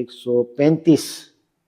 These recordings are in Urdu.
135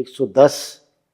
110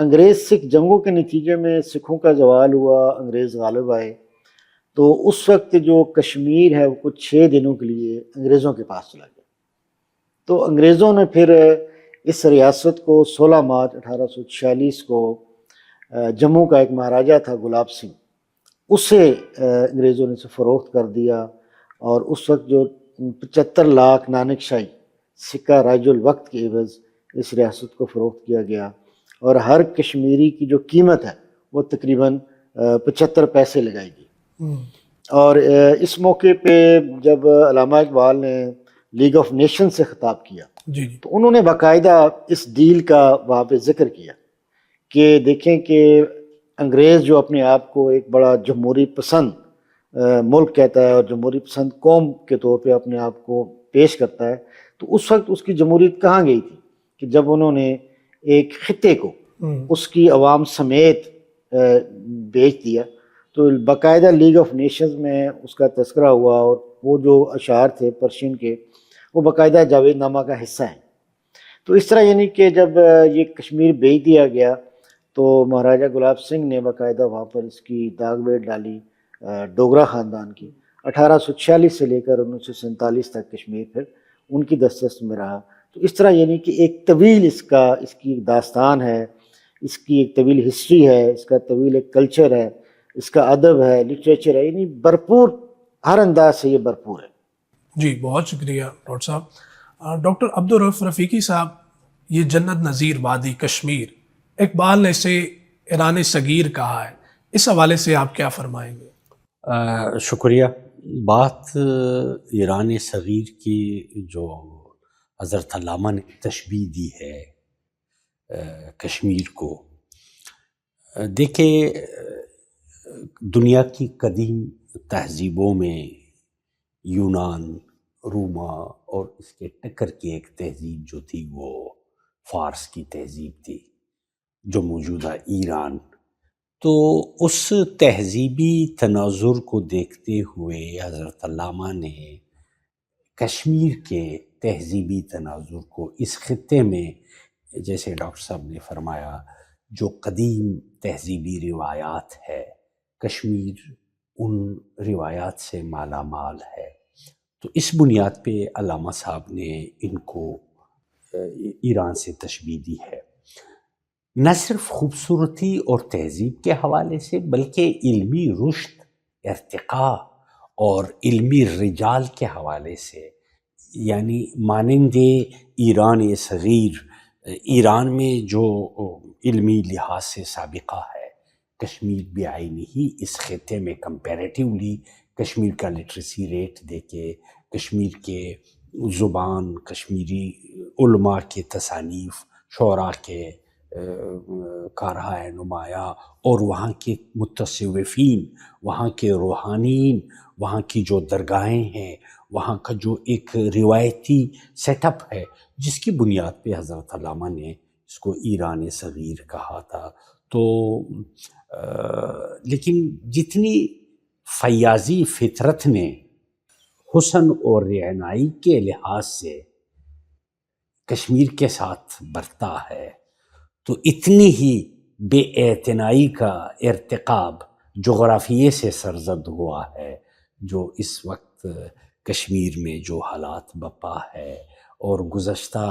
انگریز سکھ جنگوں کے نتیجے میں سکھوں کا زوال ہوا، انگریز غالب آئے، تو اس وقت جو کشمیر ہے وہ کچھ 6 دنوں کے لیے انگریزوں کے پاس چلا گیا۔ تو انگریزوں نے پھر اس ریاست کو 16 مارچ 1846 کو جموں کا ایک مہاراجہ تھا گلاب سنگھ، اسے انگریزوں نے اسے فروخت کر دیا، اور اس وقت جو 75 لاکھ نانک شاہی سکہ رائج الوقت کے عوض اس ریاست کو فروخت کیا گیا، اور ہر کشمیری کی جو قیمت ہے وہ تقریباً 75 پیسے لگائی گئی۔ اور اس موقع پہ جب علامہ اقبال نے لیگ آف نیشن سے خطاب کیا جی تو انہوں نے باقاعدہ اس ڈیل کا وہاں پہ ذکر کیا کہ دیکھیں کہ انگریز جو اپنے آپ کو ایک بڑا جمہوری پسند ملک کہتا ہے اور جمہوری پسند قوم کے طور پہ اپنے آپ کو پیش کرتا ہے، تو اس وقت اس کی جمہوریت کہاں گئی تھی کہ جب انہوں نے ایک خطے کو اس کی عوام سمیت بیچ دیا۔ تو باقاعدہ لیگ آف نیشنز میں اس کا تذکرہ ہوا، اور وہ جو اشعار تھے پرشین کے وہ باقاعدہ جاوید نامہ کا حصہ ہیں۔ تو اس طرح یعنی کہ جب یہ کشمیر بیچ دیا گیا تو مہاراجہ گلاب سنگھ نے باقاعدہ وہاں پر اس کی داغ بیٹ ڈالی ڈوگرا خاندان کی۔ 1846 سے لے کر 1947 تک کشمیر پھر ان کی دسترس میں رہا۔ تو اس طرح یعنی کہ ایک طویل اس کی ایک داستان ہے، اس کی ایک طویل ہسٹری ہے، اس کا طویل ایک کلچر ہے، اس کا ادب ہے، لٹریچر ہے، یعنی بھرپور، ہر انداز سے یہ بھرپور ہے۔ جی بہت شکریہ ڈاکٹر صاحب۔ ڈاکٹر عبدالرؤف رفیقی صاحب، یہ جنت نظیر وادی کشمیر، اقبال نے اسے ایران صغیر کہا ہے، اس حوالے سے آپ کیا فرمائیں گے؟ شکریہ۔ بات ایران صغیر کی جو حضرت علامہ نے تشبیہ دی ہے کشمیر کو، دیکھیں دنیا کی قدیم تہذیبوں میں یونان، روما اور اس کے ٹکر کی ایک تہذیب جو تھی وہ فارس کی تہذیب تھی جو موجودہ ایران۔ تو اس تہذیبی تناظر کو دیکھتے ہوئے حضرت علامہ نے کشمیر کے تہذیبی تناظر کو اس خطے میں، جیسے ڈاکٹر صاحب نے فرمایا، جو قدیم تہذیبی روایات ہے، کشمیر ان روایات سے مالا مال ہے، تو اس بنیاد پہ علامہ صاحب نے ان کو ایران سے تشبیہ دی ہے۔ نہ صرف خوبصورتی اور تہذیب کے حوالے سے بلکہ علمی رشد، ارتقاء اور علمی رجال کے حوالے سے، یعنی مانند ایران صغیر، ایران میں جو علمی لحاظ سے سابقہ ہے، کشمیر بعینی ہی اس خطے میں کمپیریٹیولی کشمیر کا لٹریسی ریٹ دیکھے، کشمیر کے زبان، کشمیری علماء کے تصانیف، شعراء کے کارہائے نمایاں، اور وہاں کے متصوفین، وہاں کے روحانین، وہاں کی جو درگاہیں ہیں، وہاں کا جو ایک روایتی سیٹ اپ ہے، جس کی بنیاد پہ حضرت علامہ نے اس کو ایران صغیر کہا تھا۔ تو لیکن جتنی فیاضی فطرت نے حسن اور رعنائی کے لحاظ سے کشمیر کے ساتھ برتا ہے، تو اتنی ہی بے اعتنائی کا ارتکاب جغرافیے سے سرزد ہوا ہے، جو اس وقت کشمیر میں جو حالات بپا ہے، اور گزشتہ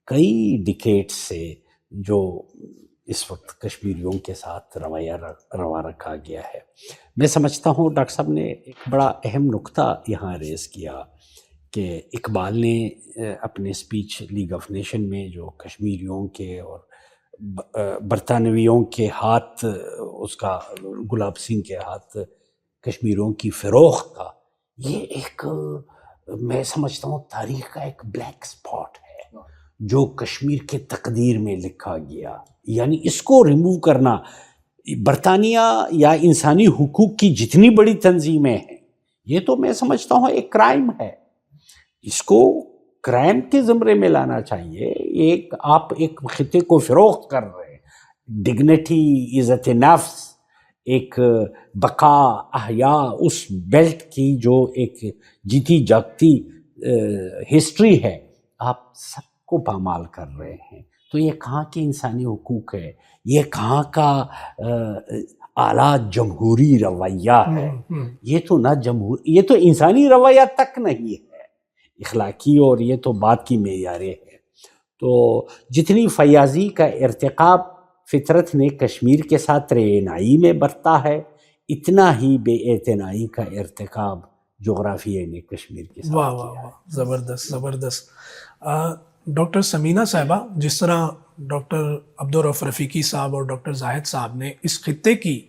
کئی ڈیکیڈ سے جو اس وقت کشمیریوں کے ساتھ رویہ روا رکھا گیا ہے۔ میں سمجھتا ہوں ڈاکٹر صاحب نے ایک بڑا اہم نقطہ یہاں ریز کیا کہ اقبال نے اپنے سپیچ لیگ آف نیشن میں جو کشمیریوں کے اور برطانویوں کے ہاتھ، اس کا گلاب سنگھ کے ہاتھ کشمیریوں کی فروخت کا، یہ ایک میں سمجھتا ہوں تاریخ کا ایک بلیک سپاٹ ہے جو کشمیر کے تقدیر میں لکھا گیا۔ یعنی اس کو ریموو کرنا، برطانیہ یا انسانی حقوق کی جتنی بڑی تنظیمیں ہیں، یہ تو میں سمجھتا ہوں ایک کرائم ہے، اس کو کرائم کے زمرے میں لانا چاہیے۔ آپ ایک خطے کو فروخت کر رہے ہیں، ڈگنیٹی، عزت نفس، ایک بقا، احیاء، اس بیلٹ کی جو ایک جیتی جاگتی ہسٹری ہے، آپ سب کو پامال کر رہے ہیں۔ تو یہ کہاں کے انسانی حقوق ہے؟ یہ کہاں کا اعلیٰ جمہوری رویہ ہے؟ یہ تو نہ یہ تو انسانی رویہ تک نہیں ہے اخلاقی، اور یہ تو بات کی معیاریں ہے۔ تو جتنی فیاضی کا ارتکاب فطرت نے کشمیر کے ساتھ رعنائی میں برتا ہے، اتنا ہی بے اعتنائی کا ارتکاب جغرافیہ نے کشمیر کے ساتھ واہ واہ واہ، زبردست زبردست۔ ڈاکٹر سمینہ صاحبہ، جس طرح ڈاکٹر عبدالرؤف رفیقی صاحب اور ڈاکٹر زاہد صاحب نے اس خطے کی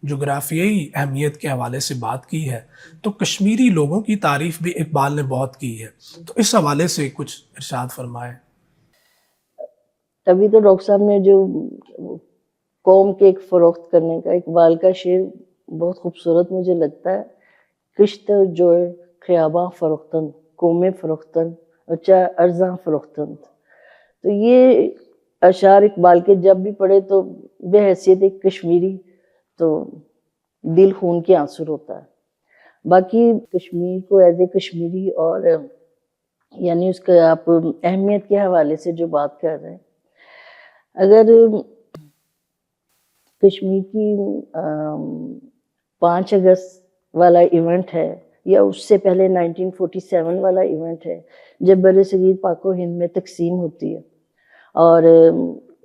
جغرافیائی اہمیت کے حوالے سے بات کی ہے، تو کشمیری لوگوں کی تعریف بھی اقبال نے بہت کی ہے، تو اس حوالے سے کچھ ارشاد فرمائے۔ ابھی تو ڈاکٹر صاحب نے جو قوم کے ایک فروخت کرنے کا اقبال کا شعر بہت خوبصورت مجھے لگتا ہے، کشت جو خیاباں فروختن قوم فروختن اچھا ارزاں فروختن۔ تو یہ اشعار اقبال کے جب بھی پڑھے تو بے حیثیت ایک کشمیری تو دل خون کے آنسر ہوتا ہے۔ باقی کشمیر کو ایز اے کشمیری اور یعنی اس کا آپ اہمیت کے حوالے سے جو بات کر رہے ہیں، اگر کشمیر کی 5 اگست والا ایونٹ ہے یا اس سے پہلے 1947 والا ایونٹ ہے جب بر صغیر پاک و ہند میں تقسیم ہوتی ہے اور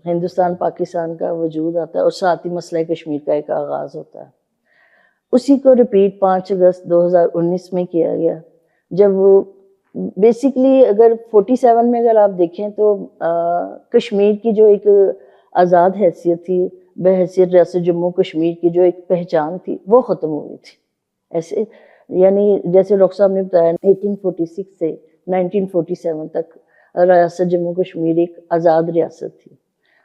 ہندوستان پاکستان کا وجود آتا ہے اور ساتھ ہی مسئلہ کشمیر کا ایک آغاز ہوتا ہے، اسی کو ریپیٹ 5 اگست 2019 میں کیا گیا، جب وہ بیسیکلی اگر 47 میں اگر آپ دیکھیں تو کشمیر کی جو ایک آزاد حیثیت تھی، بحیثیت ریاست جموں کشمیر کی جو ایک پہچان تھی وہ ختم ہو گئی تھی۔ ایسے یعنی جیسے ڈاکٹر صاحب نے بتایا 1846 سے 1947 تک ریاست جموں کشمیر ایک آزاد ریاست تھی،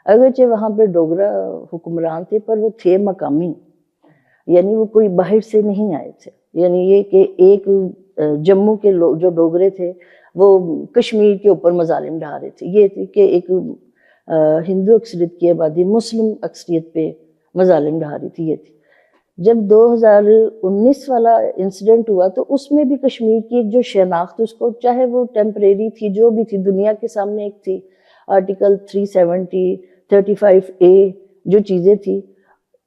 اگرچہ وہاں پہ ڈوگرا حکمران تھے پر وہ تھے مقامی، یعنی وہ کوئی باہر سے نہیں آئے تھے، یعنی یہ کہ ایک جموں کے لوگ جو ڈوگرے تھے وہ کشمیر کے اوپر مظالم ڈھا رہے تھے، یہ تھی کہ ایک ہندو اکثریت کی آبادی مسلم اکثریت پہ مظالم ڈھا رہی تھی، یہ تھی۔ جب 2019 والا انسیڈنٹ ہوا تو اس میں بھی کشمیر کی ایک جو شناخت اس کو چاہے وہ ٹیمپریری تھی جو بھی تھی، دنیا کے سامنے ایک تھی آرٹیکل 370 35A جو چیزیں تھی،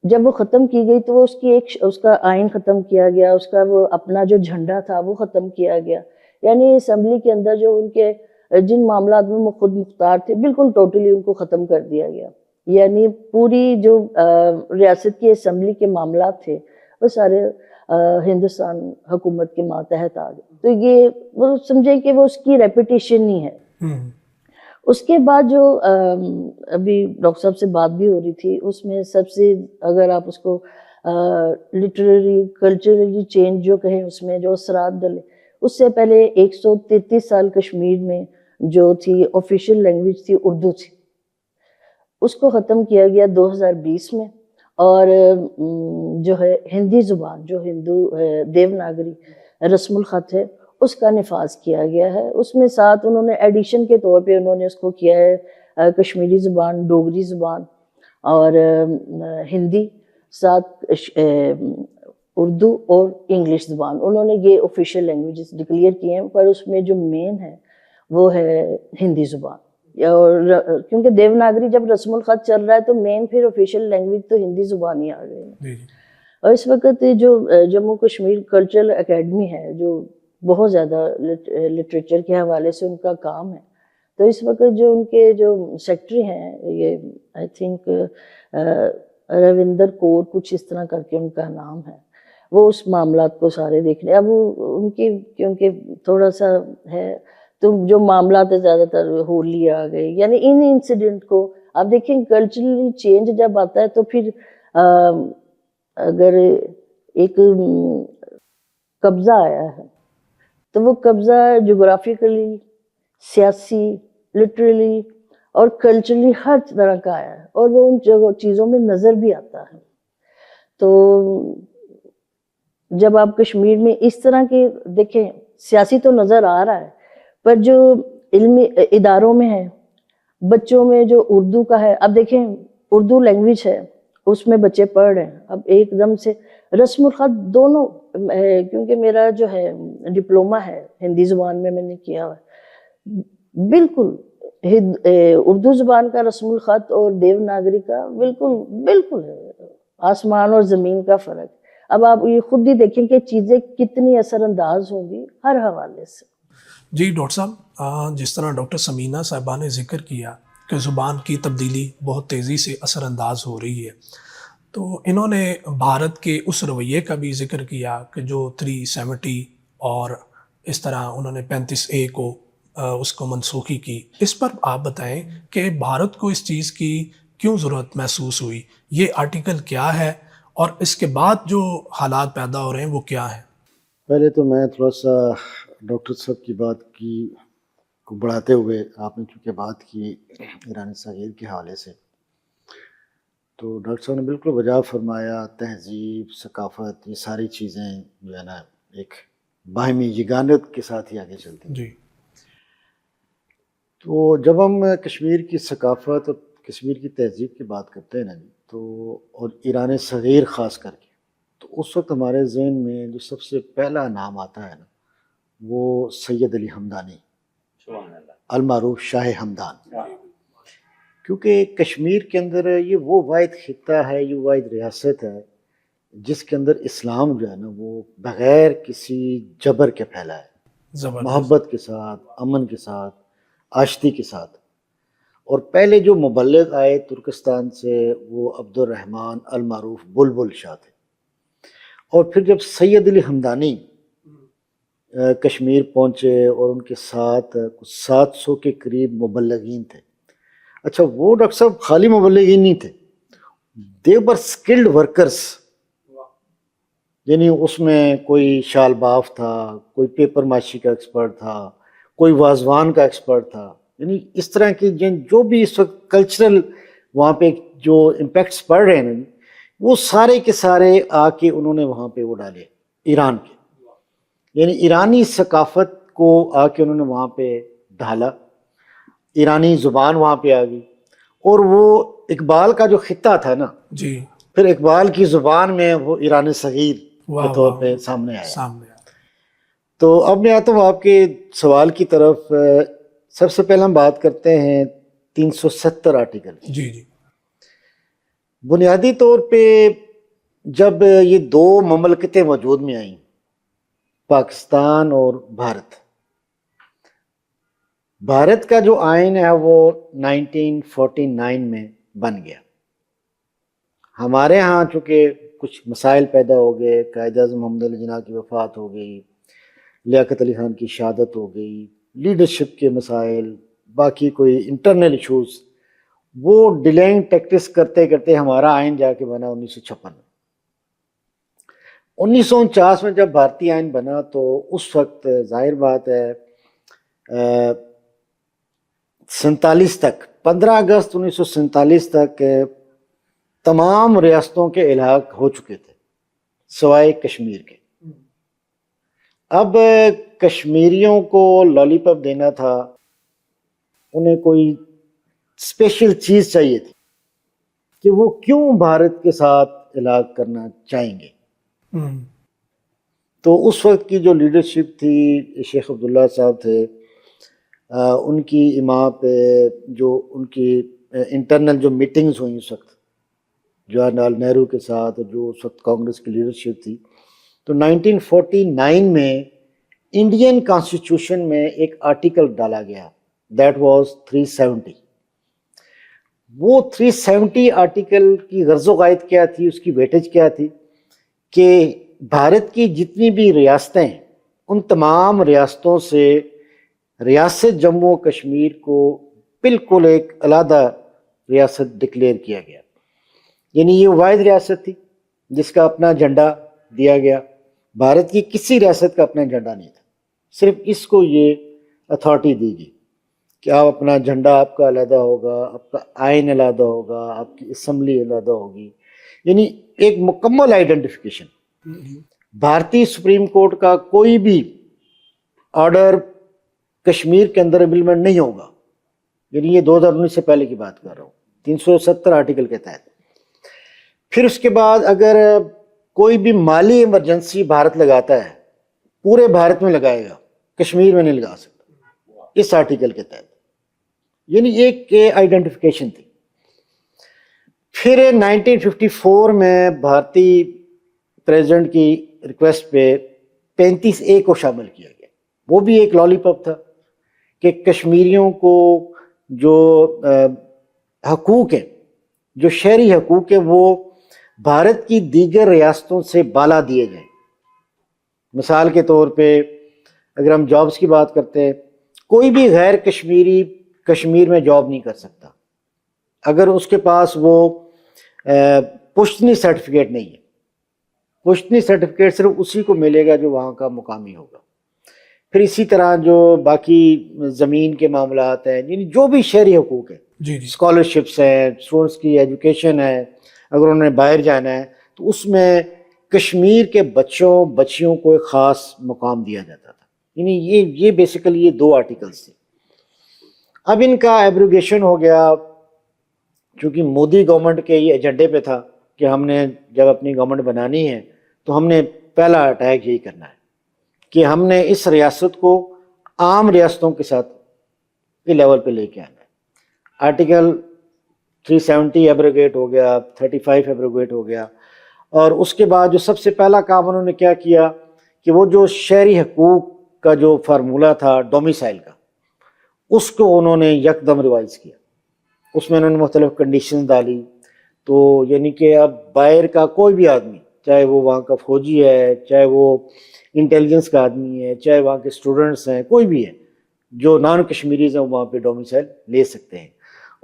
جب وہ ختم کی گئی تو وہ اس کی ایک اس کا آئین ختم کیا گیا، اس کا وہ اپنا جو جھنڈا تھا وہ ختم کیا گیا، یعنی اسمبلی کے اندر جو ان کے جن معاملات میں وہ خود مختار تھے بالکل ٹوٹلی ان کو ختم کر دیا گیا، یعنی پوری جو ریاست کی اسمبلی کے معاملات تھے وہ سارے ہندوستان حکومت کے ماتحت آ گئے۔ تو یہ وہ سمجھے کہ وہ اس کی ریپیٹیشن نہیں ہے۔ اس کے بعد جو ابھی ڈاکٹر صاحب سے بات بھی ہو رہی تھی، اس میں سب سے اگر آپ اس کو لٹریری کلچرلی چینج جو کہیں اس میں جو اثرات ڈلے، اس سے پہلے 133 سال کشمیر میں جو تھی آفیشیل لینگویج تھی اردو تھی، اس کو ختم کیا گیا 2020 میں، اور جو ہے ہندی زبان جو ہندو دیوناگری رسم الخط ہے اس کا نفاذ کیا گیا ہے۔ اس میں ساتھ انہوں نے ایڈیشن کے طور پہ انہوں نے اس کو کیا ہے کشمیری زبان، ڈوگری زبان اور ہندی، ساتھ اردو اور انگلش زبان، انہوں نے یہ آفیشیل لینگویجز ڈکلیئر کیے ہیں، پر اس میں جو مین ہے وہ ہے ہندی زبان، اور کیونکہ دیوناگری جب رسم الخط چل رہا ہے تو مین پھر آفیشیل لینگویج تو ہندی زبان ہی آ گئی ہے۔ اور اس وقت جو جموں کشمیر کلچرل اکیڈمی ہے جو بہت زیادہ لٹریچر کے حوالے سے ان کا کام ہے، تو اس وقت جو ان کے جو سیکٹری ہیں یہ آئی تھنک روندر کور کچھ اس طرح کر کے ان کا نام ہے، وہ اس معاملات کو سارے دیکھ رہے ہیں۔ اب وہ ان کی کیونکہ تھوڑا سا ہے تو جو معاملات زیادہ تر ہولی آ گئے، یعنی ان انسیڈنٹ کو آپ دیکھیں کلچرلی چینج جب آتا ہے تو پھر اگر ایک قبضہ آیا ہے تو وہ قبضہ جغرافیکلی، سیاسی، لٹرلی اور کلچرلی ہر طرح کا آیا ہے، اور وہ ان چیزوں میں نظر بھی آتا ہے۔ تو جب آپ کشمیر میں اس طرح کے دیکھیں سیاسی تو نظر آ رہا ہے، پر جو علمی اداروں میں ہے، بچوں میں جو اردو کا ہے، اب دیکھیں اردو لینگویج ہے اس میں بچے پڑھ رہے ہیں، اب ایک دم سے رسم الخط دونوں، کیونکہ میرا جو ہے ڈپلومہ ہے ہندی زبان میں نے کیا ہوا ہے، بالکل اردو زبان کا رسم الخط اور دیوناگری کا بالکل بالکل ہے، آسمان اور زمین کا فرق۔ اب آپ یہ خود ہی دیکھیں کہ چیزیں کتنی اثر انداز ہوں گی ہر حوالے سے۔ جی ڈاکٹر صاحب، جس طرح ڈاکٹر سمینہ صاحبہ نے ذکر کیا کہ زبان کی تبدیلی بہت تیزی سے اثر انداز ہو رہی ہے، تو انہوں نے بھارت کے اس رویے کا بھی ذکر کیا کہ جو 370 اور اس طرح انہوں نے 35A کو اس کو منسوخی کی۔ اس پر آپ بتائیں کہ بھارت کو اس چیز کی کیوں ضرورت محسوس ہوئی، یہ آرٹیکل کیا ہے اور اس کے بعد جو حالات پیدا ہو رہے ہیں وہ کیا ہیں؟ پہلے تو میں تھوڑا سا ڈاکٹر صاحب کی بات کو بڑھاتے ہوئے، آپ نے چونکہ بات کی ایران صغیر کے حوالے سے، تو ڈاکٹر صاحب نے بالکل وجہ فرمایا، تہذیب، ثقافت، یہ ساری چیزیں جو ہے نا ایک باہمی یگانت کے ساتھ ہی آگے چلتی ہیں۔ جی تو جب ہم کشمیر کی ثقافت اور کشمیر کی تہذیب کی بات کرتے ہیں نا جی، تو اور ایران صغیر خاص کر کے، تو اس وقت ہمارے ذہن میں جو سب سے پہلا نام آتا ہے نا وہ سید علی ہمدانی، المعروف شاہ ہمدان، کیونکہ کشمیر کے اندر یہ وہ واحد خطہ ہے، یہ واحد ریاست ہے جس کے اندر اسلام جو ہے نا وہ بغیر کسی جبر کے پھیلا ہے، زبردست۔ محبت کے ساتھ، امن کے ساتھ، آشتی کے ساتھ۔ اور پہلے جو مبلغ آئے ترکستان سے وہ عبد الرحمن المعروف بلبل شاہ تھے، اور پھر جب سید علی ہمدانی کشمیر پہنچے اور ان کے ساتھ کچھ 700 کے قریب مبلغین تھے۔ اچھا، وہ ڈاکٹر صاحب خالی مبلغین نہیں تھے، دے ور اسکلڈ ورکرز، یعنی اس میں کوئی شال باف تھا، کوئی پیپر ماشی کا ایکسپرٹ تھا، کوئی وازوان کا ایکسپرٹ تھا، یعنی اس طرح کے جو بھی اس وقت کلچرل وہاں پہ جو امپیکٹس پڑ رہے ہیں وہ سارے کے سارے آ کے انہوں نے وہاں پہ وہ ڈالے ایران کے، یعنی ایرانی ثقافت کو آ کے انہوں نے وہاں پہ ڈھالا، ایرانی زبان وہاں پہ آ گئی، اور وہ اقبال کا جو خطہ تھا نا، جی پھر اقبال کی زبان میں وہ ایران صغیر کے طور پہ سامنے آیا۔ سامنے تو اب میں آتا ہوں آپ کے سوال کی طرف۔ سب سے پہلے ہم بات کرتے ہیں 370 آرٹیکل۔ جی جی بنیادی طور پہ جب یہ دو مملکتیں وجود میں آئیں، پاکستان اور بھارت کا جو آئین ہے وہ 1949 میں بن گیا۔ ہمارے ہاں چونکہ کچھ مسائل پیدا ہو گئے، قائد اعظم محمد علی جناح کی وفات ہو گئی، لیاقت علی خان کی شہادت ہو گئی، لیڈرشپ کے مسائل، باقی کوئی انٹرنل ایشوز، وہ ڈیلینگ ٹیکٹس کرتے کرتے ہمارا آئین جا کے بنا 1956۔ 1949 میں جب بھارتی آئین بنا تو اس وقت ظاہر بات ہے 47 تک، 15 اگست 1947 تک تمام ریاستوں کے الحاق ہو چکے تھے سوائے کشمیر کے۔ اب کشمیریوں کو لالی پاپ دینا تھا، انہیں کوئی اسپیشل چیز چاہیے تھی کہ وہ کیوں بھارت کے ساتھ الحاق کرنا چاہیں گے۔ تو اس وقت کی جو لیڈرشپ تھی، شیخ عبداللہ صاحب تھے، ان کی اما پہ جو ان کی انٹرنل جو میٹنگز ہوئیں اس وقت جواہر لال نہرو کے ساتھ، جو اس وقت کانگریس کی لیڈرشپ تھی، تو 1949 میں انڈین کانسٹیٹیوشن میں ایک آرٹیکل ڈالا گیا، دیٹ واز 370۔ وہ 370 آرٹیکل کی غرض و غایت کیا تھی، اس کی ویٹیج کیا تھی کہ بھارت کی جتنی بھی ریاستیں ہیں ان تمام ریاستوں سے ریاست جموں و کشمیر کو بالکل ایک علیحدہ ریاست ڈکلیئر کیا گیا، یعنی یہ واحد ریاست تھی جس کا اپنا جھنڈا دیا گیا۔ بھارت کی کسی ریاست کا اپنا جھنڈا نہیں تھا، صرف اس کو یہ اتھارٹی دی گئی کہ آپ اپنا جھنڈا آپ کا علیحدہ ہوگا، آپ کا آئین علیحدہ ہوگا، آپ کی اسمبلی علیحدہ ہوگی، یعنی ایک مکمل آئیڈینٹیفیکیشن۔ بھارتی سپریم کورٹ کا کوئی بھی آرڈر کشمیر کے اندر امپلیمنٹ نہیں ہوگا، یعنی یہ 2019 سے پہلے کی بات کر رہا ہوں، 370 آرٹیکل کے تحت۔ پھر اس کے بعد اگر کوئی بھی مالی ایمرجنسی بھارت لگاتا ہے، پورے بھارت میں لگائے گا، کشمیر میں نہیں لگا سکتا اس آرٹیکل کے تحت۔ یعنی ایک آئیڈینٹیفیکیشن تھی. پھر 1954 میں بھارتی پریزیڈنٹ کی ریکویسٹ پہ 35A کو شامل کیا گیا. وہ بھی ایک لالی پاپ تھا کہ کشمیریوں کو جو حقوق ہیں، جو شہری حقوق ہیں، وہ بھارت کی دیگر ریاستوں سے بالا دیے جائیں. مثال کے طور پہ اگر ہم جابس کی بات کرتے ہیں، کوئی بھی غیر کشمیری کشمیر میں جاب نہیں کر سکتا اگر اس کے پاس وہ پشتنی سرٹیفکیٹ نہیں ہے. پشتنی سرٹیفکیٹ صرف اسی کو ملے گا جو وہاں کا مقامی ہوگا. پھر اسی طرح جو باقی زمین کے معاملات ہیں، یعنی جو بھی شہری حقوق ہیں، جی جی اسکالرشپس ہیں، اسٹوڈنٹس کی ایجوکیشن ہے، اگر انہوں نے باہر جانا ہے تو اس میں کشمیر کے بچیوں کو ایک خاص مقام دیا جاتا تھا. یعنی یہ بیسیکلی یہ 2 آرٹیکلز تھے. اب ان کا ایبروگیشن ہو گیا چونکہ مودی گورنمنٹ کے یہ ایجنڈے پہ تھا کہ ہم نے جب اپنی گورنمنٹ بنانی ہے تو ہم نے پہلا اٹیک یہی کرنا ہے کہ ہم نے اس ریاست کو عام ریاستوں کے ساتھ کے لیول پہ لے کے آنا ہے. آرٹیکل 370 ایبروگیٹ ہو گیا، 35 ایبروگیٹ ہو گیا. اور اس کے بعد جو سب سے پہلا کام انہوں نے کیا کیا کہ وہ جو شہری حقوق کا جو فارمولہ تھا ڈومیسائل کا، اس کو انہوں نے یکدم ریوائز کیا. اس میں انہوں نے مختلف کنڈیشنز ڈالی. تو یعنی کہ اب باہر کا کوئی بھی آدمی، چاہے وہ وہاں کا فوجی ہے، چاہے وہ انٹیلیجنس کا آدمی ہے، چاہے وہاں کے اسٹوڈنٹس ہیں، کوئی بھی ہے جو نان کشمیریز ہیں، وہاں پہ ڈومیسائل لے سکتے ہیں.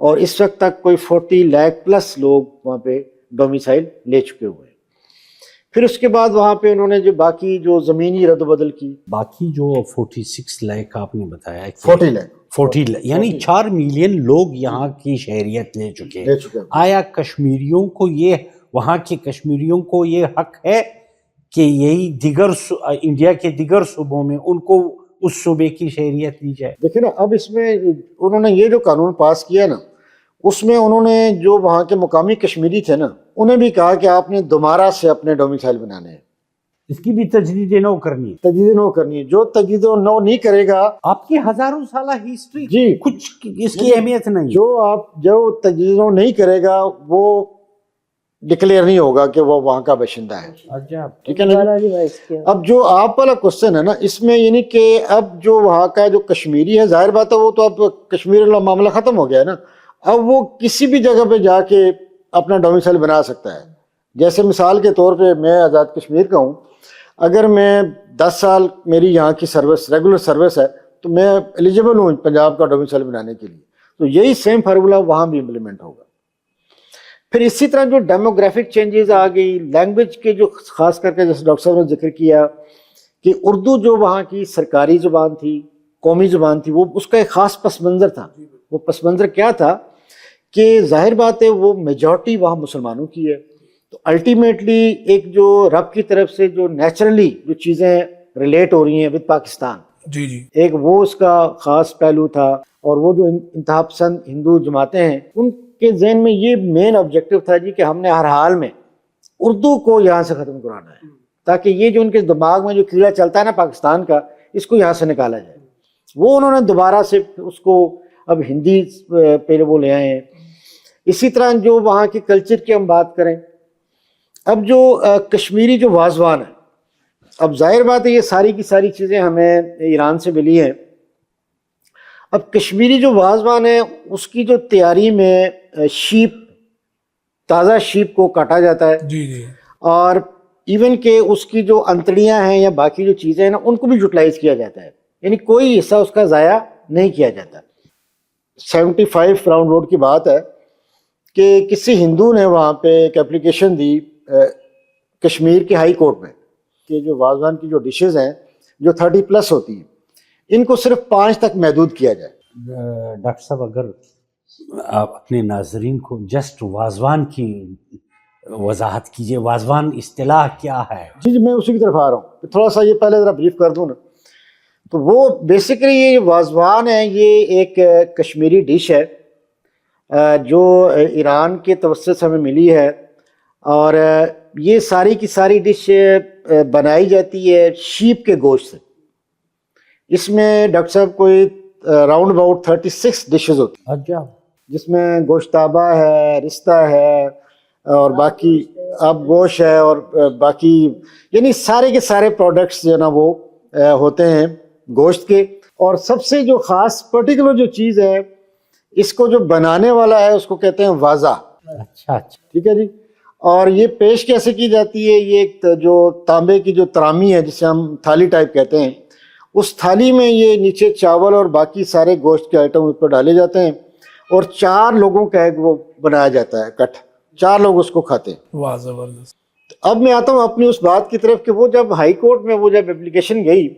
اور اس وقت تک کوئی 40 لاکھ پلس لوگ وہاں پہ ڈومیسائل لے چکے ہوئے ہیں. پھر اس کے بعد وہاں پہ انہوں نے جو باقی جو زمینی رد و بدل کی، باقی جو 46 لاکھ آپ نے بتایا کہ 40 لاکھ 40 یعنی 4 ملین لوگ یہاں کی شہریت لے چکے ہیں. ہیں. آیا کشمیریوں کو یہ، وہاں کے کشمیریوں کو یہ حق ہے کہ یہی دیگر انڈیا کے دیگر صوبوں میں ان کو اس صوبے کی شہریت دی جائے؟ دیکھیں نا، اب اس میں انہوں نے یہ جو قانون پاس کیا نا، اس میں انہوں نے جو وہاں کے مقامی کشمیری تھے نا، انہیں بھی کہا کہ آپ نے دوبارہ سے اپنے ڈومیسائل بنانے ہیں. اس کی بھی تجدید نو کرنی ہے. تجدید نو کرنی ہے. جو تجدید نو نہیں کرے گا، آپ کی ہزاروں سالہ ہسٹری جی کچھ اس کی اہمیت نہیں. جو تجدید نو نہیں کرے گا وہ ڈکلیئر نہیں ہوگا کہ وہ وہاں کا باشندہ ہے. ٹھیک ہے نا. دوبارہ ریوائز کیا. اب جو آپ والا کوشچن ہے نا، اس میں یعنی کہ اب جو وہاں کا جو کشمیری ہے، ظاہر بات ہے وہ تو اب کشمیر والا معاملہ ختم ہو گیا ہے نا. اب وہ کسی بھی جگہ پہ جا کے اپنا ڈومیسائل بنا سکتا ہے. جیسے مثال کے طور پہ میں آزاد کشمیر کا ہوں، اگر میں 10 سال میری یہاں کی سروس ریگولر سروس ہے تو میں ایلیجیبل ہوں پنجاب کا ڈومیسائل بنانے کے لیے. تو یہی سیم فارمولہ وہاں بھی امپلیمنٹ ہوگا. پھر اسی طرح جو ڈیموگرافک چینجز آ گئی، لینگویج کے جو خاص کر کے جیسے ڈاکٹر صاحب نے ذکر کیا کہ اردو جو وہاں کی سرکاری زبان تھی، قومی زبان تھی، وہ اس کا ایک خاص پس منظر تھا. وہ پس منظر کیا تھا کہ ظاہر بات ہے وہ میجورٹی وہاں مسلمانوں کی ہے. تو الٹیمیٹلی ایک جو رب کی طرف سے جو نیچرلی جو چیزیں ریلیٹ ہو رہی ہیں ود پاکستان، جی جی ایک وہ اس کا خاص پہلو تھا. اور وہ جو انتہا پسند ہندو جماعتیں ہیں، ان کے ذہن میں یہ مین آبجیکٹو تھا جی کہ ہم نے ہر حال میں اردو کو یہاں سے ختم کرانا ہے، تاکہ یہ جو ان کے دماغ میں جو کیڑا چلتا ہے نا پاکستان کا، اس کو یہاں سے نکالا جائے. وہ انہوں نے دوبارہ سے اس کو اب ہندی پہ وہ لے آئے ہیں. اسی طرح جو وہاں کی کلچر کی ہم بات کریں، اب جو کشمیری جو واضوان ہے، اب ظاہر بات ہے یہ ساری کی ساری چیزیں ہمیں ایران سے ملی ہیں. اب کشمیری جو واضوان ہے اس کی جو تیاری میں شیپ، تازہ شیپ کو کاٹا جاتا ہے، جی جی اور ایون کہ اس کی جو انتڑیاں ہیں یا باقی جو چیزیں ہیں نا، ان کو بھی یوٹیلائز کیا جاتا ہے. یعنی کوئی حصہ اس کا ضائع نہیں کیا جاتا. 75 راؤنڈ روڈ کی بات ہے کہ کسی ہندو نے وہاں پہ ایک اپلیکیشن دی کشمیر کے ہائی کورٹ میں کہ جو واضوان کی جو ڈشز ہیں جو 30 پلس ہوتی ہیں، ان کو صرف 5 تک محدود کیا جائے. ڈاکٹر صاحب اگر آپ اپنے ناظرین کو جسٹ واضوان کی وضاحت کیجئے، واضوان اصطلاح کیا ہے؟ جی میں اسی کی طرف آ رہا ہوں. تھوڑا سا یہ پہلے ذرا بریف کر دوں نا. تو وہ بیسیکلی یہ واضوان ہے، یہ ایک کشمیری ڈش ہے جو ایران کے توسط سے ہمیں ملی ہے. اور یہ ساری کی ساری ڈش بنائی جاتی ہے شیپ کے گوشت سے. اس میں ڈاکٹر صاحب کوئی راؤنڈ اباؤٹ 36 ڈشز ہوتی ہیں، اچھا جس میں گوشتابہ ہے، رستہ ہے، اور باقی اب گوشت ہے، اور باقی یعنی سارے کے سارے پروڈکٹس جو ہے نا وہ ہوتے ہیں گوشت کے. اور سب سے جو خاص پرٹیکولر جو چیز ہے، اس کو جو بنانے والا ہے اس کو کہتے ہیں وازا. اچھا اچھا ٹھیک ہے جی. اور یہ پیش کیسے کی جاتی ہے؟ یہ ایک جو تانبے کی جو ترامی ہے جسے ہم تھالی ٹائپ کہتے ہیں، اس تھالی میں یہ نیچے چاول اور باقی سارے گوشت کے آئٹم اس پر ڈالے جاتے ہیں، اور 4 لوگوں کا ایک وہ بنایا جاتا ہے کٹ، 4 لوگ اس کو کھاتے ہیں. واہ زبردست. اب میں آتا ہوں اپنی اس بات کی طرف کہ وہ جب ہائی کورٹ میں وہ جب اپلیکیشن گئی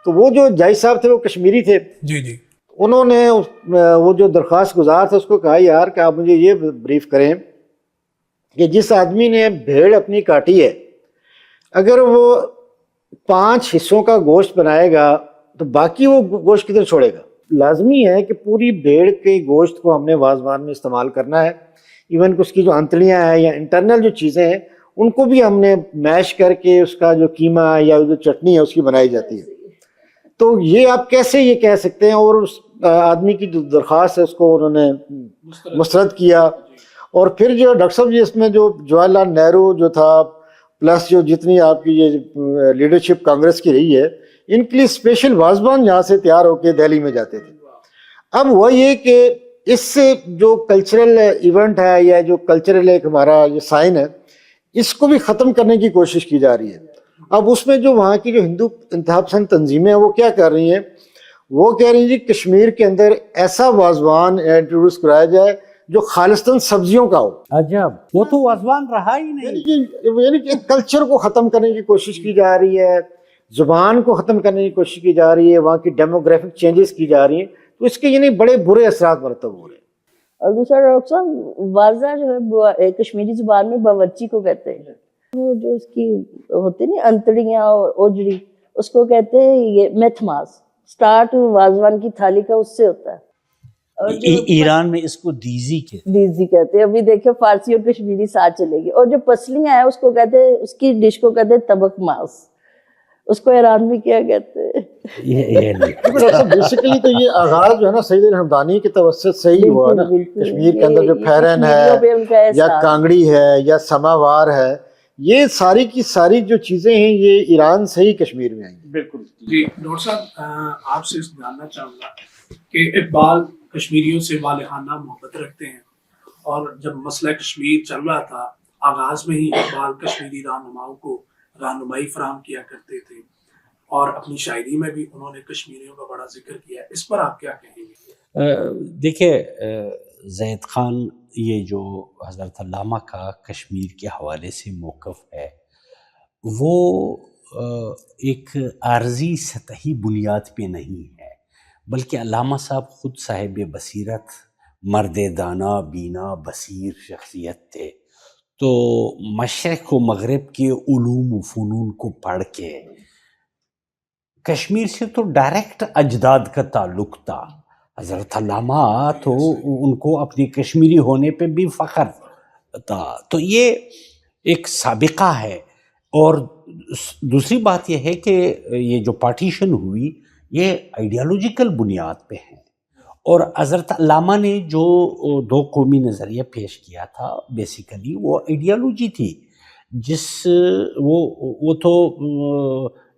تو وہ جو جج صاحب تھے وہ کشمیری تھے. جی جی. انہوں نے وہ جو درخواست گزار تھا اس کو کہا یار کہ آپ مجھے یہ بریف کریں کہ جس آدمی نے بھیڑ اپنی کاٹی ہے، اگر وہ 5 حصوں کا گوشت بنائے گا تو باقی وہ گوشت کدھر چھوڑے گا؟ لازمی ہے کہ پوری بھیڑ کے گوشت کو ہم نے وازوان میں استعمال کرنا ہے. ایون کہ اس کی جو انتڑیاں ہیں یا انٹرنل جو چیزیں ہیں ان کو بھی ہم نے میش کر کے اس کا جو قیمہ یا جو چٹنی ہے اس کی بنائی جاتی ہے. تو یہ آپ کیسے یہ کہہ سکتے ہیں؟ اور اس آدمی کی جو درخواست ہے اس کو انہوں نے مسترد کیا. اور پھر جو ڈاکٹر صاحب جی اس میں جو جواہر لال نہرو جو تھا، پلس جو جتنی آپ کی یہ لیڈرشپ کانگریس کی رہی ہے، ان کے لیے اسپیشل وازوان یہاں سے تیار ہو کے دہلی میں جاتے تھے. اب وہ یہ کہ اس سے جو کلچرل ایونٹ ہے یا جو کلچرل ایک ہمارا یہ سائن ہے، اس کو بھی ختم کرنے کی کوشش کی جا رہی ہے. اب اس میں جو وہاں کی جو ہندو انتہا پسند تنظیمیں ہیں وہ کیا کر رہی ہیں؟ وہ کہہ رہی ہیں جی کشمیر کے اندر ایسا وازوان انٹروڈیوس کرایا جائے جو خالصتاً سبزیوں کا ہو. عجب، وہ تو وازوان رہا ہی نہیں. یعنی کہ کلچر کو ختم کرنے کی کوشش کی جا رہی ہے، زبان کو ختم کرنے کی کوشش کی جا رہی ہے، وہاں کی ڈیموگرافک چینجز کی جا رہی ہیں، تو اس کے یعنی بڑے برے اثرات مرتب ہو رہے ہیں. اور دوسرا ڈاکٹر صاحب، واضح جو ہے کشمیری زبان میں باورچی کو کہتے ہیں. وہ جو اس کی ہوتی نا انتڑیاں اور اوجڑی، اس کو کہتے ہیں یہ میتھ ماس. سٹارٹ وازوان کی تھالی کا اس سے ہوتا ہے. اور ایران میں اس کو دیزی کہتے دیزی کہتے ہیں. ابھی دیکھیں فارسی اور کشمیری ساتھ چلے گی. اور جو پسلیاں ہیں اس کو کہتے ہیں، اس کی ڈش کو کہتے ہیں طبق ماس. اس کو ایران میں کیا کہتے ہیں؟ بیسیکلی تو یہ آغاز جو ہے نا سید الحمدانی کے توسط سے ہی ہوا نا. کشمیر کے اندر جو پھیرن ہے یا کانگڑی ہے یا سماوار ہے، یہ ساری کی ساری جو چیزیں ہیں یہ ایران سے ہی کشمیر میں آئی ہیں. بالکل. جی ڈاکٹر صاحب، آپ سے جاننا چاہوں گا کہ اقبال کشمیریوں سے والہانہ محبت رکھتے ہیں، اور جب مسئلہ کشمیر چل رہا تھا آغاز میں ہی اقبال کشمیری رہنماؤں کو رہنمائی فراہم کیا کرتے تھے، اور اپنی شاعری میں بھی انہوں نے کشمیریوں کا بڑا ذکر کیا ہے. اس پر آپ کیا کہیں گے؟ دیکھیں زید خان، یہ جو حضرت علامہ کا کشمیر کے حوالے سے موقف ہے وہ ایک عارضی سطحی بنیاد پہ نہیں ہے، بلکہ علامہ صاحب خود صاحب بصیرت، مرد دانا بینا بصیر شخصیت تھے. تو مشرق و مغرب کے علوم و فنون کو پڑھ کے کشمیر سے تو ڈائریکٹ اجداد کا تعلق تھا. حضرت علامہ تو ان کو اپنی کشمیری ہونے پہ بھی فخر تھا. تو یہ ایک سابقہ ہے. اور دوسری بات یہ ہے کہ یہ جو پارٹیشن ہوئی یہ آئیڈیالوجیکل بنیاد پہ ہے، اور حضرت علامہ نے جو 2 قومی نظریہ پیش کیا تھا بیسیکلی وہ آئیڈیالوجی تھی، جس وہ تو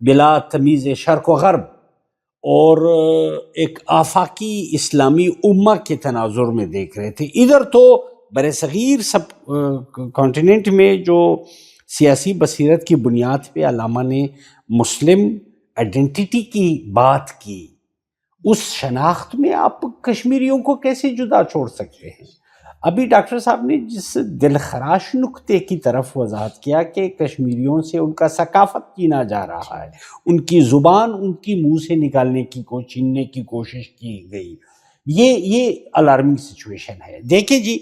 بلا تمیز شرق و غرب اور ایک آفاقی اسلامی امہ کے تناظر میں دیکھ رہے تھے. ادھر تو بر صغیر سب کانٹیننٹ میں جو سیاسی بصیرت کی بنیاد پہ علامہ نے مسلم آئیڈینٹیٹی کی بات کی، اس شناخت میں آپ کشمیریوں کو کیسے جدا چھوڑ سکتے ہیں؟ ابھی ڈاکٹر صاحب نے جس دلخراش نقطے کی طرف وضاحت کیا کہ کشمیریوں سے ان کا ثقافت چھینا جا رہا ہے، ان کی زبان ان کی منہ سے نکالنے کی چھیننے کی کوشش کی گئی، یہ الارمنگ سچویشن ہے. دیکھیں جی،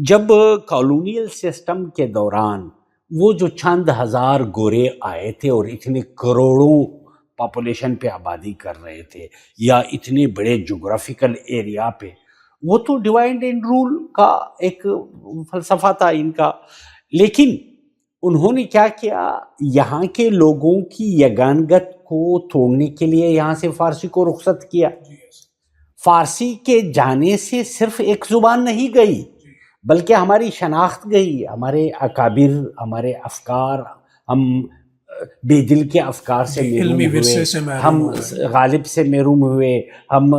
جب کالونیل سسٹم کے دوران وہ جو چند ہزار گورے آئے تھے اور اتنے کروڑوں پاپولیشن پہ آبادی کر رہے تھے یا اتنے بڑے جغرافیکل ایریا پہ، وہ تو ڈیوائڈ اینڈ رول کا ایک فلسفہ تھا ان کا. لیکن انہوں نے کیا کیا، یہاں کے لوگوں کی یگانگت کو توڑنے کے لیے یہاں سے فارسی کو رخصت کیا، فارسی کے جانے سے صرف ایک زبان نہیں گئی بلکہ ہماری شناخت گئی، ہمارے اکابر، ہمارے افکار، ہم بے دل کے افکار سے علمی محروم ورثے ہوئے، سے محروم ہم ہوئے، غالب سے محروم ہوئے، ہم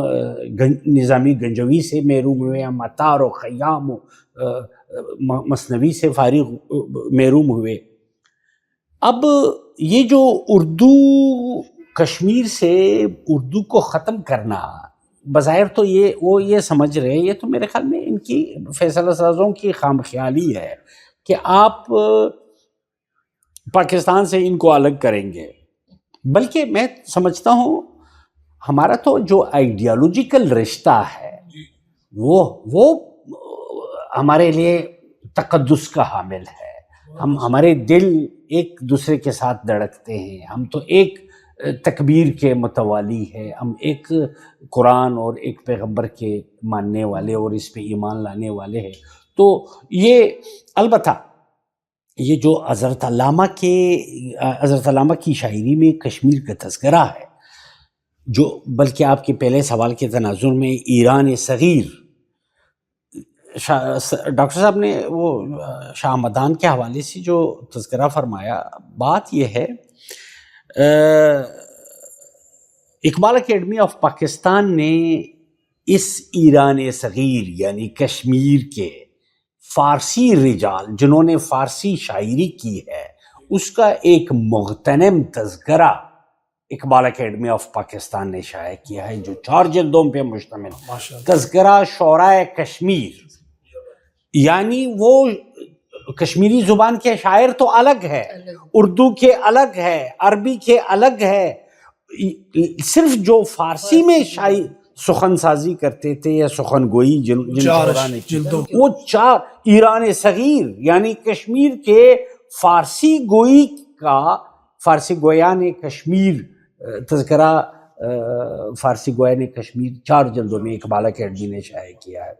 نظامی گنجوی سے محروم ہوئے، ہم عطار و خیام و مثنوی سے فارغ محروم ہوئے۔ اب یہ جو اردو کشمیر سے اردو کو ختم کرنا، بظاہر تو وہ یہ سمجھ رہے ہیں، یہ تو میرے خیال میں ان کی فیصلہ سازوں کی خام خیالی ہے کہ آپ پاکستان سے ان کو الگ کریں گے، بلکہ میں سمجھتا ہوں ہمارا تو جو آئیڈیالوجیکل رشتہ ہے وہ ہمارے لیے تقدس کا حامل ہے۔ ہمارے دل ایک دوسرے کے ساتھ دھڑکتے ہیں، ہم تو ایک تکبیر کے متوالی ہے، ہم ایک قرآن اور ایک پیغمبر کے ماننے والے اور اس پہ ایمان لانے والے ہیں۔ تو یہ البتہ یہ جو حضرت علامہ کی شاعری میں کشمیر کا تذکرہ ہے، جو بلکہ آپ کے پہلے سوال کے تناظر میں ایران صغیر، ڈاکٹر صاحب نے وہ شاہ ہمدان کے حوالے سے جو تذکرہ فرمایا، بات یہ ہے اقبال اکیڈمی آف پاکستان نے اس ایران صغیر یعنی کشمیر کے فارسی رجال جنہوں نے فارسی شاعری کی ہے اس کا ایک مغتنم تذکرہ اقبال اکیڈمی آف پاکستان نے شائع کیا ہے، جو 4 جلدوں پہ مشتمل تذکرہ شعراء کشمیر، یعنی وہ کشمیری زبان کے شاعر تو الگ ہے، اردو کے الگ ہے، عربی کے الگ ہے، صرف جو فارسی میں شاعری سخن سازی کرتے تھے یا سخن گوئی جن شعراء نے کی، وہ 4 ایران صغیر یعنی کشمیر کے فارسی گوئی کا، فارسی گویان کشمیر تذکرہ فارسی گویان کشمیر 4 جلدوں میں اقبال اکیڈمی نے شائع کیا ہے۔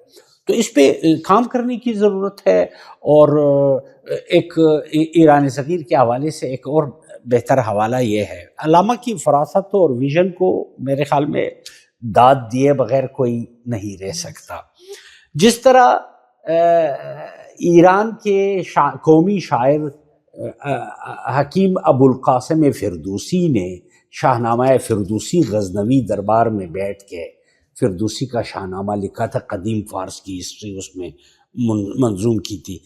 تو اس پہ کام کرنے کی ضرورت ہے۔ اور ایک ایران صغیر کے حوالے سے ایک اور بہتر حوالہ یہ ہے، علامہ کی فراست اور ویژن کو میرے خیال میں داد دیے بغیر کوئی نہیں رہ سکتا۔ جس طرح ایران کے قومی شاعر حکیم ابو القاسم فردوسی نے شاہنامہ فردوسی غزنوی دربار میں بیٹھ کے فردوسی کا شاہنامہ لکھا تھا، قدیم فارس کی ہسٹری اس میں منظوم کی تھی۔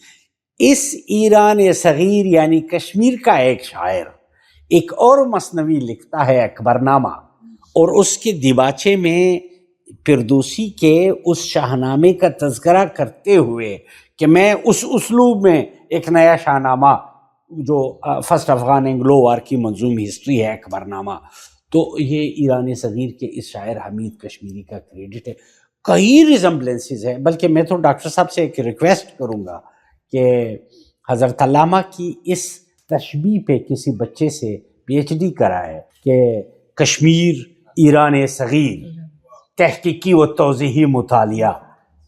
اس ایران صغیر یعنی کشمیر کا ایک شاعر ایک اور مثنوی لکھتا ہے اکبر نامہ، اور اس کے دیباچے میں فردوسی کے اس شاہنامے کا تذکرہ کرتے ہوئے کہ میں اس اسلوب میں ایک نیا شاہنامہ جو فرسٹ افغان اینگلو وار کی منظوم ہسٹری ہے اکبر نامہ، تو یہ ایران صغیر کے اس شاعر حمید کشمیری کا کریڈٹ ہے۔ کئی ریزمبلنسز ہیں، بلکہ میں تو ڈاکٹر صاحب سے ایک ریکویسٹ کروں گا کہ حضرت علامہ کی اس تشبیہ پہ کسی بچے سے پی ایچ ڈی کرائے کہ کشمیر ایران صغیر تحقیقی و توضیحی مطالعہ،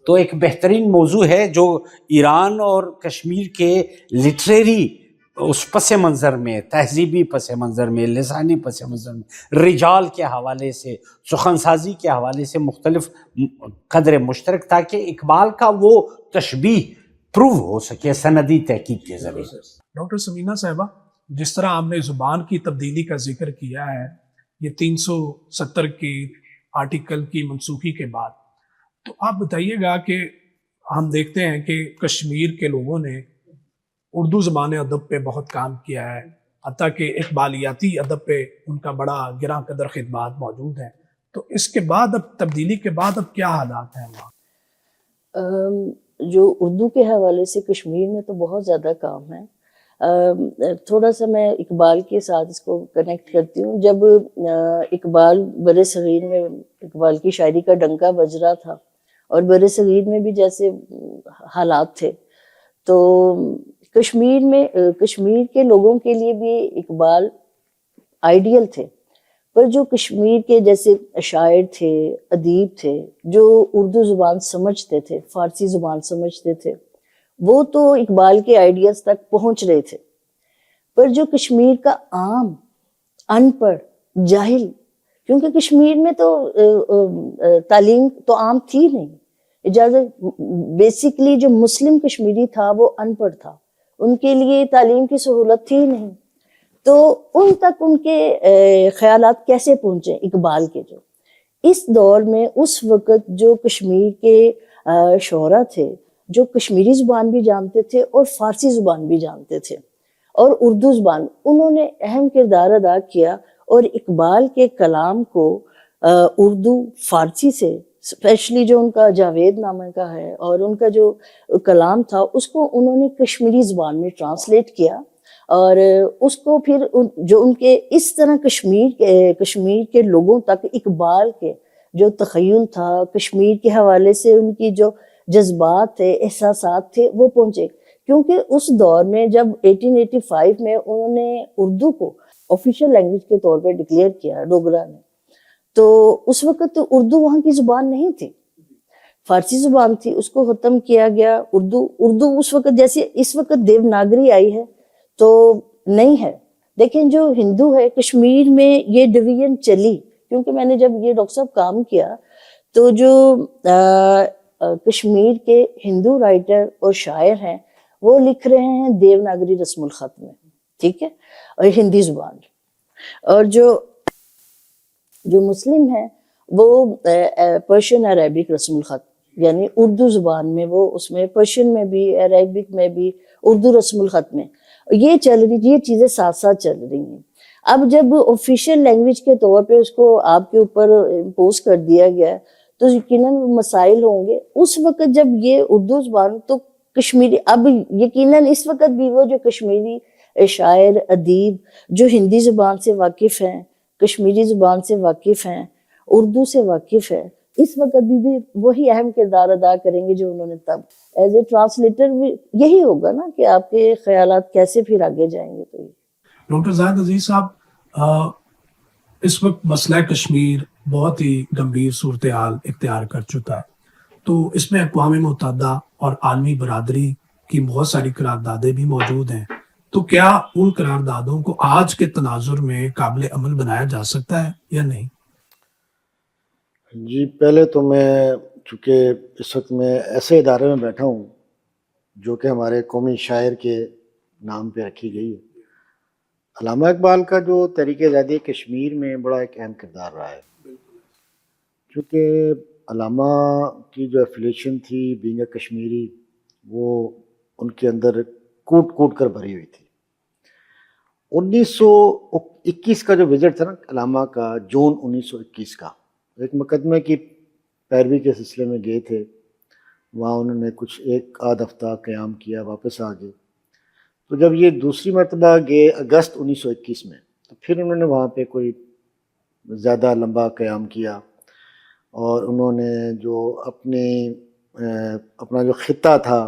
تو ایک بہترین موضوع ہے جو ایران اور کشمیر کے لٹریری اس پس منظر میں، تہذیبی پس منظر میں، لسانی پس منظر میں، رجال کے حوالے سے، سخن سازی کے حوالے سے مختلف قدر مشترک، تاکہ اقبال کا وہ تشبیہ پروو ہو سکے سندی تحقیق کے ذریعے۔ ڈاکٹر سمینہ صاحبہ، جس طرح آپ نے زبان کی تبدیلی کا ذکر کیا ہے، یہ 370 کی آرٹیکل کی منسوخی کے بعد، تو آپ بتائیے گا کہ ہم دیکھتے ہیں کہ کشمیر کے لوگوں نے اردو زبان ادب پہ بہت کام کیا ہے، حتیٰ کہ اقبالیاتی ادب پہ ان کا بڑا گراں قدر خدمات موجود ہیں، تو اس کے بعد اب تبدیلی کے بعد اب کیا حالات ہیں وہاں؟ جو اردو کے حوالے سے کشمیر میں تو بہت زیادہ کام ہے۔ تھوڑا سا میں اقبال کے ساتھ اس کو کنیکٹ کرتی ہوں۔ جب اقبال بر صغیر میں اقبال کی شاعری کا ڈنکا بج رہا تھا، اور بر صغیر میں بھی جیسے حالات تھے، تو کشمیر کے لوگوں کے لیے بھی اقبال آئیڈیل تھے، پر جو کشمیر کے جیسے شاعر تھے، ادیب تھے، جو اردو زبان سمجھتے تھے، فارسی زبان سمجھتے تھے، وہ تو اقبال کے آئیڈیاز تک پہنچ رہے تھے، پر جو کشمیر کا عام ان پڑھ جاہل کیونکہ کشمیر میں تو تعلیم تو عام تھی نہیں. اجازت بیسکلی جو مسلم کشمیری تھا وہ ان پڑھ تھا, ان کے لیے تعلیم کی سہولت تھی نہیں. تو ان تک ان کے خیالات کیسے پہنچے اقبال کے؟ جو اس دور میں اس وقت جو کشمیر کے شعراء تھے جو کشمیری زبان بھی جانتے تھے اور فارسی زبان بھی جانتے تھے اور اردو زبان, انہوں نے اہم کردار ادا کیا. اور اقبال کے کلام کو اردو فارسی سے, اسپیشلی جو ان کا جاوید نامے کا ہے اور ان کا جو کلام تھا, اس کو انہوں نے کشمیری زبان میں ٹرانسلیٹ کیا. اور اس کو پھر جو ان کے اس طرح کشمیر کے لوگوں تک اقبال کے جو تخیل تھا, کشمیر کے حوالے سے ان کی جو جذبات تھے, احساسات تھے, وہ پہنچے. کیونکہ اس دور میں جب 1885 میں انہوں نے اردو کو آفیشیل لینگویج کے طور پہ ڈکلیئر کیا ڈوگرا نے, تو اس وقت اردو وہاں کی زبان نہیں تھی, فارسی زبان تھی. اس کو ختم کیا گیا. اردو اس وقت جیسے اس وقت دیوناگری آئی ہے تو نہیں ہے. لیکن جو ہندو ہے کشمیر میں یہ ڈویژن چلی, کیونکہ میں نے جب یہ ڈاکٹر صاحب کام کیا تو جو کشمیر کے ہندو رائٹر اور شاعر ہیں وہ لکھ رہے ہیں دیوناگری رسم الخط میں, ٹھیک ہے, اور ہندی زبان. اور جو مسلم ہیں وہ پرشین عربک رسم الخط, یعنی اردو زبان میں, وہ اس میں پرشین میں بھی, عربک میں بھی, اردو رسم الخط میں یہ چل رہی, یہ چیزیں ساتھ ساتھ چل رہی ہیں. اب جب آفیشیل لینگویج کے طور پہ اس کو آپ کے اوپر امپوز کر دیا گیا تو یقیناً مسائل ہوں گے. اس وقت جب یہ اردو زبان تو کشمیری, اب یقیناً اس وقت بھی وہ جو کشمیری شاعر ادیب جو ہندی زبان سے واقف ہیں, کشمیری زبان سے واقف ہیں, اردو سے واقف ہیں, اس وقت بھی وہی اہم کردار ادا کریں گے جو انہوں نے تب ایز اے ٹرانسلیٹر بھی. یہی ہوگا نا کہ آپ کے خیالات کیسے پھر آگے جائیں گے. تو ڈاکٹر زاہد عزیز صاحب, اس وقت مسئلہ کشمیر بہت ہی گمبھیر صورتحال اختیار کر چکا ہے, تو اس میں اقوام متحدہ اور عالمی برادری کی بہت ساری قراردادیں بھی موجود ہیں. تو کیا ان قراردادوں کو آج کے تناظر میں قابل عمل بنایا جا سکتا ہے یا نہیں؟ جی, پہلے تو میں چونکہ اس وقت میں ایسے ادارے میں بیٹھا ہوں جو کہ ہمارے قومی شاعر کے نام پہ رکھی گئی ہے. علامہ اقبال کا جو تحریک آزادی کشمیر میں بڑا ایک اہم کردار رہا ہے, کیونکہ علامہ کی جو ایفیلیشن تھی بینگ اے کشمیری وہ ان کے اندر کوٹ کوٹ کر بھری ہوئی تھی. 1921 کا جو وزٹ تھا نا علامہ کا, جون 1921 کا, ایک مقدمے کی پیروی کے سلسلے میں گئے تھے. وہاں انہوں نے کچھ ایک آدھ ہفتہ قیام کیا, واپس آ گئے. تو جب یہ دوسری مرتبہ گئے اگست 1921 میں, تو پھر انہوں نے وہاں پہ کوئی زیادہ لمبا قیام کیا, اور انہوں نے جو اپنا جو خطہ تھا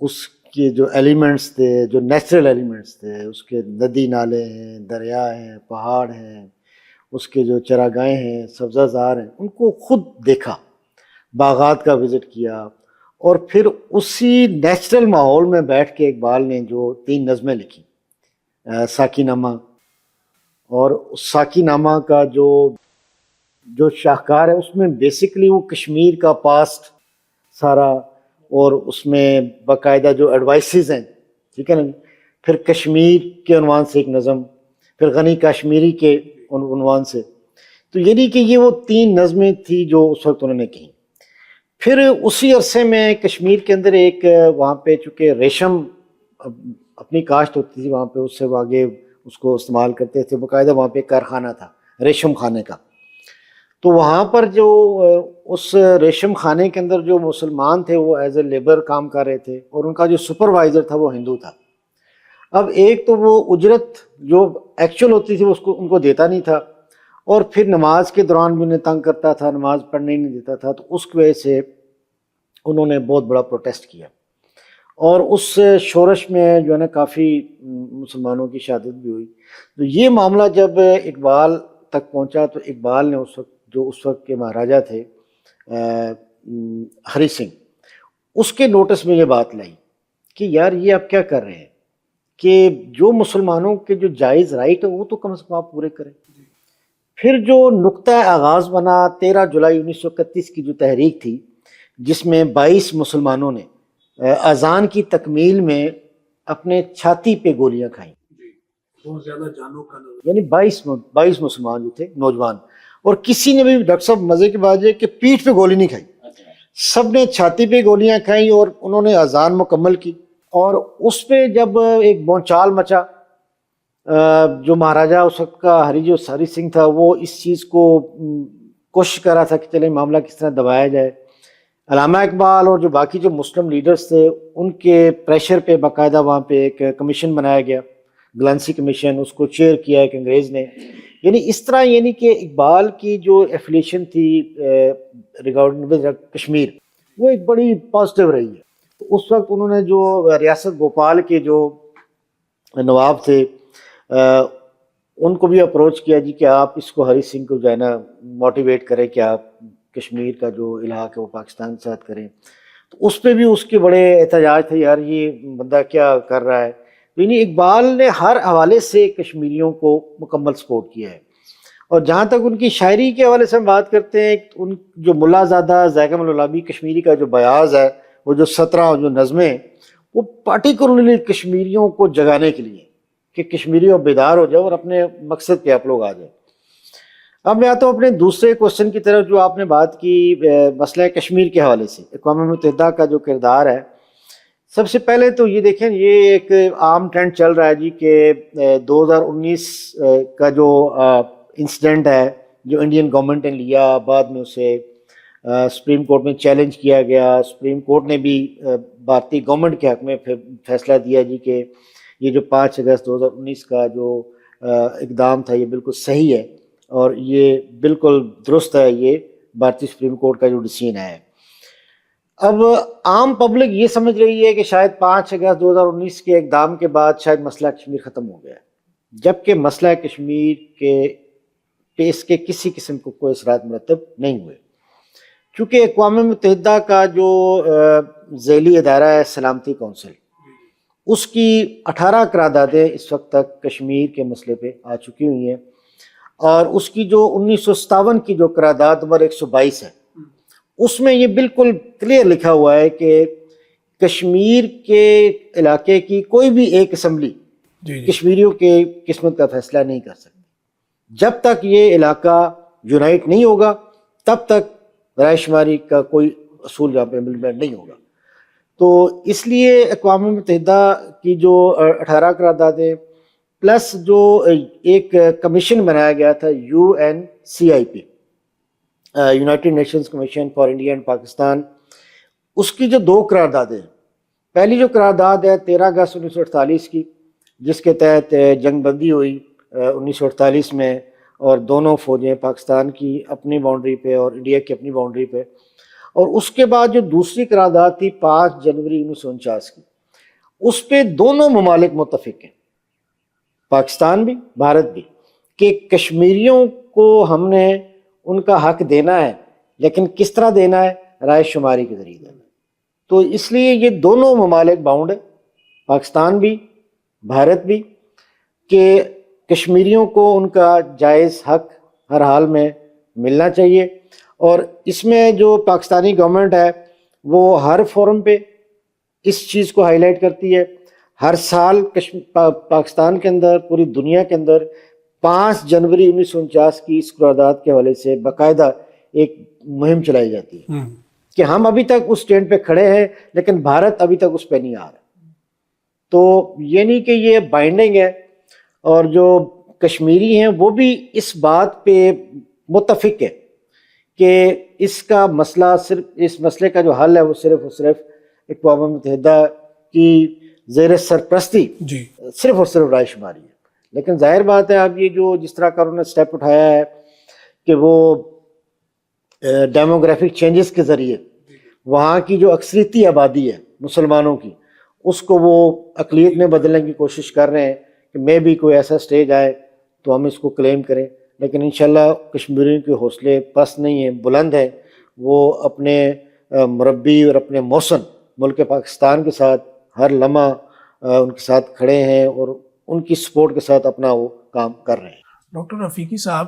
اس کے جو ایلیمنٹس تھے, جو نیچرل ایلیمنٹس تھے, اس کے ندی نالے ہیں, دریا ہیں, پہاڑ ہیں, اس کے جو چراگاہیں ہیں, سبزہ زار ہیں, ان کو خود دیکھا, باغات کا وزٹ کیا. اور پھر اسی نیچرل ماحول میں بیٹھ کے اقبال نے جو 3 نظمیں لکھی, ساکی نامہ, اور ساکی نامہ کا جو شاہکار ہے اس میں بیسکلی وہ کشمیر کا پاسٹ سارا, اور اس میں باقاعدہ جو ایڈوائسز ہیں, ٹھیک ہے نا, پھر کشمیر کے عنوان سے ایک نظم, پھر غنی کشمیری کے عنوان سے. تو یعنی کہ یہ وہ 3 نظمیں تھی جو اس وقت انہوں نے کہیں. پھر اسی عرصے میں کشمیر کے اندر ایک وہاں پہ چونکہ ریشم اپنی کاشت ہوتی تھی وہاں پہ, اس سے آگے اس کو استعمال کرتے تھے, باقاعدہ وہاں پہ کارخانہ تھا ریشم خانے کا. تو وہاں پر جو اس ریشم خانے کے اندر جو مسلمان تھے وہ ایز اے لیبر کام کر رہے تھے, اور ان کا جو سپروائزر تھا وہ ہندو تھا. اب ایک تو وہ اجرت جو ایکچوئل ہوتی تھی اس کو ان کو دیتا نہیں تھا, اور پھر نماز کے دوران بھی انہیں تنگ کرتا تھا, نماز پڑھنے ہی نہیں دیتا تھا. تو اس کی وجہ سے انہوں نے بہت بڑا پروٹیسٹ کیا, اور اس شورش میں جو ہے نا کافی مسلمانوں کی شہادت بھی ہوئی. تو یہ معاملہ جب اقبال تک پہنچا تو اقبال نے اس وقت کے مہاراجا تھے ہری سنگھ, اس کے نوٹس میں یہ بات لائی کہ یار یہ آپ کیا کر رہے ہیں کہ جو مسلمانوں کے جو جائز رائٹ ہے وہ تو کم از کم آپ پورے کریں. پھر جو نقطہ آغاز بنا 13 جولائی 1931 کی جو تحریک تھی، جس میں 22 مسلمانوں نے اذان کی تکمیل میں اپنے چھاتی پہ گولیاں کھائیں، بہت زیادہ جانوں کا یعنی 22 مسلمان جو تھے نوجوان، اور کسی نے بھی، ڈاکٹر صاحب مزے کی بات یہ کہ پیٹھ پہ گولی نہیں کھائی، سب نے چھاتی پہ گولیاں کھائیں اور انہوں نے اذان مکمل کی. اور اس پہ جب ایک بونچال مچا، جو مہاراجہ اس وقت کا ہری سنگھ تھا، وہ اس چیز کو کوشش کر رہا تھا کہ چلیں معاملہ کس طرح دبایا جائے. علامہ اقبال اور جو باقی جو مسلم لیڈرز تھے، ان کے پریشر پہ باقاعدہ وہاں پہ ایک کمیشن بنایا گیا، گلانسی کمیشن، اس کو چیئر کیا ایک انگریز نے. یعنی اس طرح، یعنی کہ اقبال کی جو ایفیلیشن تھی ریگارڈنگ کشمیر، وہ ایک بڑی پازیٹیو رہی ہے. تو اس وقت انہوں نے جو ریاست بھوپال کے جو نواب تھے، ان کو بھی اپروچ کیا جی کہ آپ اس کو ہری سنگھ کو جو ہے نا موٹیویٹ کریں کہ آپ کشمیر کا جو علاقہ ہے وہ پاکستان کے ساتھ کریں. تو اس پہ بھی اس کے بڑے احتجاج تھے، یار یہ بندہ کیا کر رہا ہے. یعنی اقبال نے ہر حوالے سے کشمیریوں کو مکمل سپورٹ کیا ہے. اور جہاں تک ان کی شاعری کے حوالے سے ہم بات کرتے ہیں، ان جو ملا زادہ ذائقہ ملولابی کشمیری کا جو بیاض ہے، وہ جو 17 جو نظمیں، وہ پارٹیکولرلی کشمیریوں کو جگانے کے لیے کہ کشمیریوں بیدار ہو جاؤ اور اپنے مقصد پہ آپ لوگ آ جائیں. اب میں آتا ہوں اپنے دوسرے کوشچن کی طرف جو آپ نے بات کی مسئلہ کشمیر کے حوالے سے. اقوام متحدہ کا جو کردار ہے، سب سے پہلے تو یہ دیکھیں، یہ ایک عام ٹرینڈ چل رہا ہے جی کہ 2019 کا جو انسیڈنٹ ہے جو انڈین گورنمنٹ نے لیا، بعد میں اسے سپریم کورٹ میں چیلنج کیا گیا. سپریم کورٹ نے بھی بھارتی گورنمنٹ کے حق میں فیصلہ دیا جی کہ یہ جو 5 اگست 2019 کا جو اقدام تھا یہ بالکل صحیح ہے اور یہ بالکل درست ہے، یہ بھارتی سپریم کورٹ کا جو ڈیسیژن ہے. اب عام پبلک یہ سمجھ رہی ہے کہ شاید 5 اگست 2019 کے اقدام کے بعد شاید مسئلہ کشمیر ختم ہو گیا ہے، جبکہ مسئلہ کشمیر کے پہ اس کے کسی قسم کو کوئی اثرات مرتب نہیں ہوئے. چونکہ اقوام متحدہ کا جو ذیلی ادارہ ہے سلامتی کونسل، اس کی 18 قراردادیں اس وقت تک کشمیر کے مسئلے پہ آ چکی ہوئی ہیں، اور اس کی جو 1957 کی جو قرارداد نمبر 122 ہے، اس میں یہ بالکل کلیئر لکھا ہوا ہے کہ کشمیر کے علاقے کی کوئی بھی ایک اسمبلی کشمیریوں کے قسمت کا فیصلہ نہیں کر سکتی. جب تک یہ علاقہ یونائٹ نہیں ہوگا تب تک رائے شماری کا کوئی اصول یہاں پہ امپلیمنٹ نہیں ہوگا. تو اس لیے اقوام متحدہ کی جو 18 قراردادیں پلس جو ایک کمیشن بنایا گیا تھا UNCIP، united nations commission for India and Pakistan, اس کی جو 2 قراردادیں ہیں. پہلی جو قرارداد ہے 13 اگست 1948 کی، جس کے تحت جنگ بندی ہوئی 1948 میں، اور دونوں فوجیں پاکستان کی اپنی باؤنڈری پہ اور انڈیا کی اپنی باؤنڈری پہ. اور اس کے بعد جو دوسری قرارداد تھی 5 جنوری 1949 کی، اس پہ دونوں ممالک متفق ہیں، پاکستان بھی بھارت بھی، کہ کشمیریوں کو ہم نے ان کا حق دینا ہے، لیکن کس طرح دینا ہے؟ رائے شماری کے ذریعے دینا ہے. تو اس لیے یہ دونوں ممالک باؤنڈ ہیں، پاکستان بھی بھارت بھی، کہ کشمیریوں کو ان کا جائز حق ہر حال میں ملنا چاہیے. اور اس میں جو پاکستانی گورنمنٹ ہے وہ ہر فورم پہ اس چیز کو ہائی لائٹ کرتی ہے. ہر سال پاکستان کے اندر، پوری دنیا کے اندر 5 جنوری 1949 کی اس قرارداد کے حوالے سے باقاعدہ ایک مہم چلائی جاتی ہے کہ ہم ابھی تک اس اسٹینڈ پہ کھڑے ہیں، لیکن بھارت ابھی تک اس پہ نہیں آ رہا. تو یہ نہیں کہ یہ بائنڈنگ ہے، اور جو کشمیری ہیں وہ بھی اس بات پہ متفق ہے کہ اس کا مسئلہ، صرف اس مسئلے کا جو حل ہے وہ صرف اور صرف اقوام متحدہ کی زیر سرپرستی صرف اور صرف رائے شماری ہے. لیکن ظاہر بات ہے اب یہ جو جس طرح کا انہوں نے اسٹیپ اٹھایا ہے کہ وہ ڈیموگرافک چینجز کے ذریعے وہاں کی جو اکثریتی آبادی ہے مسلمانوں کی، اس کو وہ اقلیت میں بدلنے کی کوشش کر رہے ہیں کہ میں بھی کوئی ایسا سٹیج آئے تو ہم اس کو کلیم کریں. لیکن انشاءاللہ کشمیریوں کے حوصلے پست نہیں ہیں، بلند ہیں. وہ اپنے مربی اور اپنے موسن ملک پاکستان کے ساتھ ہر لمحہ ان کے ساتھ کھڑے ہیں اور ان کی سپورٹ کے ساتھ اپنا وہ کام کر رہے ہیں. ڈاکٹر رفیقی صاحب،